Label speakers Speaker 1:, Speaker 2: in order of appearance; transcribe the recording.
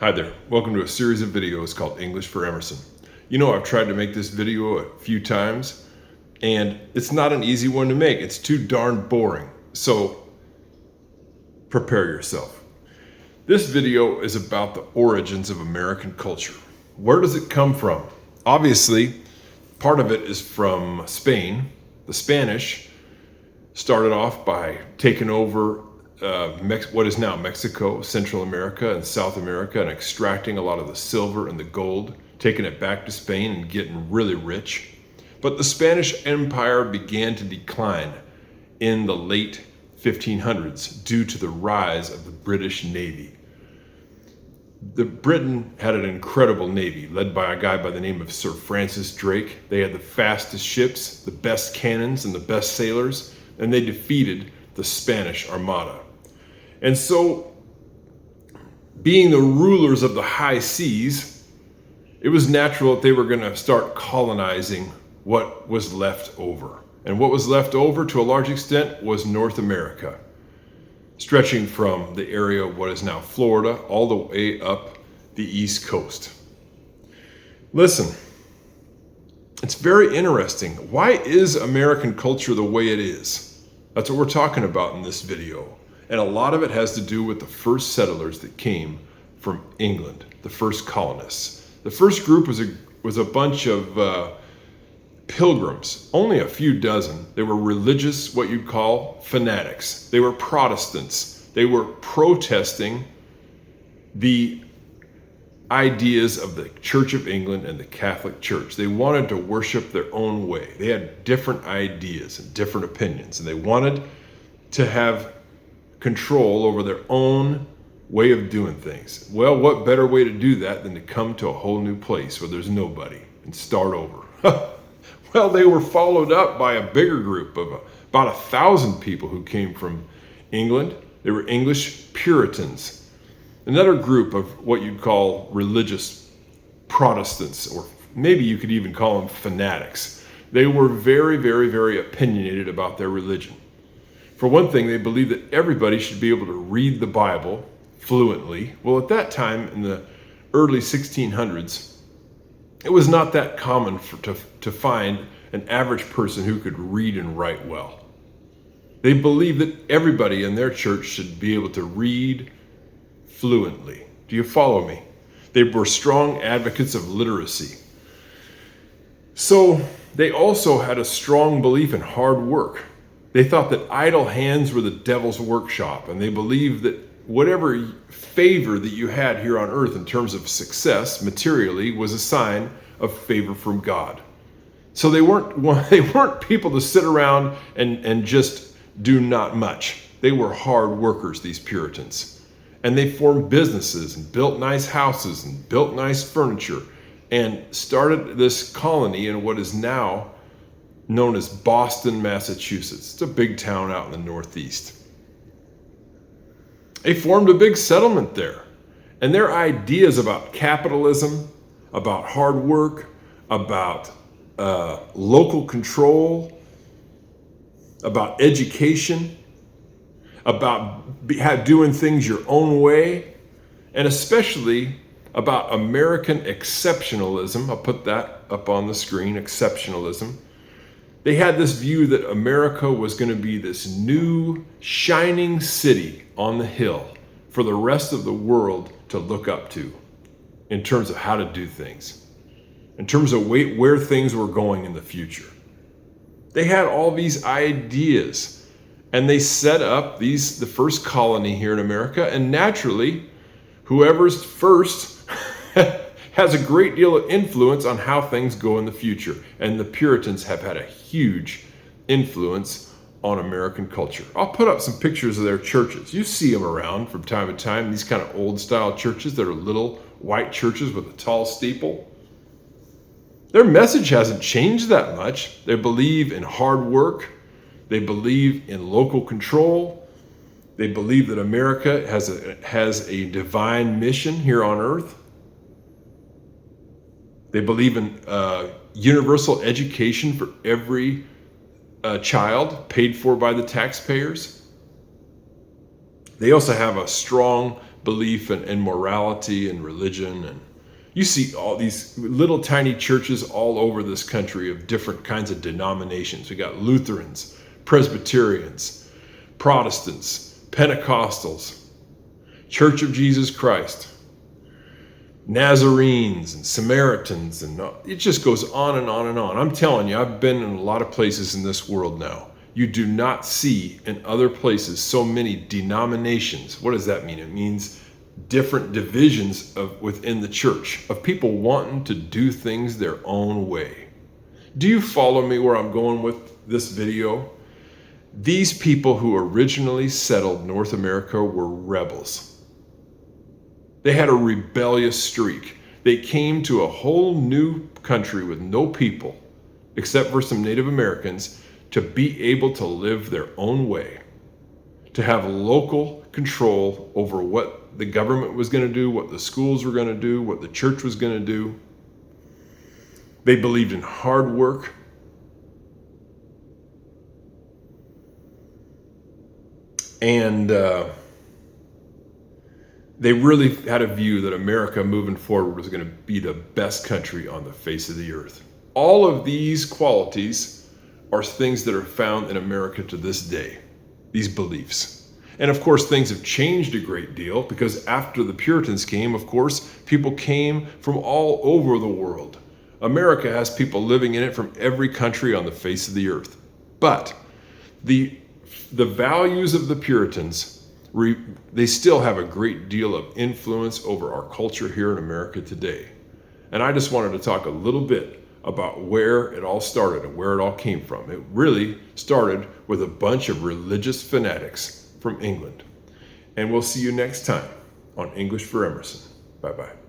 Speaker 1: Hi there, welcome to a series of videos called English for Emerson. You know, I've tried to make this video a few times and it's not an easy one to make. It's too darn boring. So prepare yourself. This video is about the origins of American culture. Where does it come from? Obviously, part of it is from Spain. The Spanish started off by taking over what is now Mexico, Central America, and South America, and extracting a lot of the silver and the gold, taking it back to Spain and getting really rich. But the Spanish Empire began to decline in the late 1500s due to the rise of the British Navy. Britain had an incredible navy led by a guy by the name of Sir Francis Drake. They had the fastest ships, the best cannons, and the best sailors, and they defeated the Spanish Armada. And so, being the rulers of the high seas, it was natural that they were going to start colonizing what was left over. And what was left over, to a large extent, was North America, stretching from the area of what is now Florida all the way up the East Coast. Listen, it's very interesting. Why is American culture the way it is? That's what we're talking about in this video. And a lot of it has to do with the first settlers that came from England, the first colonists. The first group was a bunch of pilgrims, only a few dozen. They were religious, what you'd call fanatics. They were Protestants. They were protesting the ideas of the Church of England and the Catholic Church. They wanted to worship their own way. They had different ideas and different opinions, and they wanted to have control over their own way of doing things. Well, what better way to do that than to come to a whole new place where there's nobody and start over? Well, they were followed up by a bigger group of about 1,000 people who came from England. They were English Puritans. Another group of what you'd call religious Protestants, or maybe you could even call them fanatics. They were very, very, very opinionated about their religion. For one thing, they believed that everybody should be able to read the Bible fluently. Well, at that time, in the early 1600s, it was not that common to find an average person who could read and write well. They believed that everybody in their church should be able to read fluently. Do you follow me? They were strong advocates of literacy. So they also had a strong belief in hard work. They thought that idle hands were the devil's workshop, and they believed that whatever favor that you had here on earth in terms of success materially was a sign of favor from God. So they weren't people to sit around and just do not much. They were hard workers, these Puritans. And they formed businesses and built nice houses and built nice furniture and started this colony in what is now known as Boston, Massachusetts. It's a big town out in the Northeast. They formed a big settlement there. And their ideas about capitalism, about hard work, about local control, about education, about doing things your own way, and especially about American exceptionalism. I'll put that up on the screen, exceptionalism. They had this view that America was going to be this new shining city on the hill for the rest of the world to look up to in terms of how to do things, in terms of where things were going in the future. They had all these ideas, and they set up the first colony here in America, and naturally, whoever's first has a great deal of influence on how things go in the future. And the Puritans have had a huge influence on American culture. I'll put up some pictures of their churches. You see them around from time to time, these kind of old style churches that are little white churches with a tall steeple. Their message hasn't changed that much. They believe in hard work. They believe in local control. They believe that America has a divine mission here on earth. They believe in universal education for every child, paid for by the taxpayers. They also have a strong belief and morality and religion. And you see all these little tiny churches all over this country of different kinds of denominations. We got Lutherans, Presbyterians, Protestants, Pentecostals, Church of Jesus Christ, Nazarenes and Samaritans, and it just goes on and on and on. I'm telling you, I've been in a lot of places in this world now. You do not see in other places so many denominations. What does that mean? It means different divisions within the church of people wanting to do things their own way. Do you follow me where I'm going with this video? These people who originally settled North America were rebels. They had a rebellious streak. They came to a whole new country with no people, except for some Native Americans, to be able to live their own way, to have local control over what the government was going to do, what the schools were going to do, what the church was going to do. They believed in hard work. And they really had a view that America moving forward was going to be the best country on the face of the earth. All of these qualities are things that are found in America to this day, these beliefs. And of course, things have changed a great deal because after the Puritans came, of course, people came from all over the world. America has people living in it from every country on the face of the earth. But the values of the Puritans, they still have a great deal of influence over our culture here in America today. And I just wanted to talk a little bit about where it all started and where it all came from. It really started with a bunch of religious fanatics from England. And we'll see you next time on English for Emerson. Bye-bye.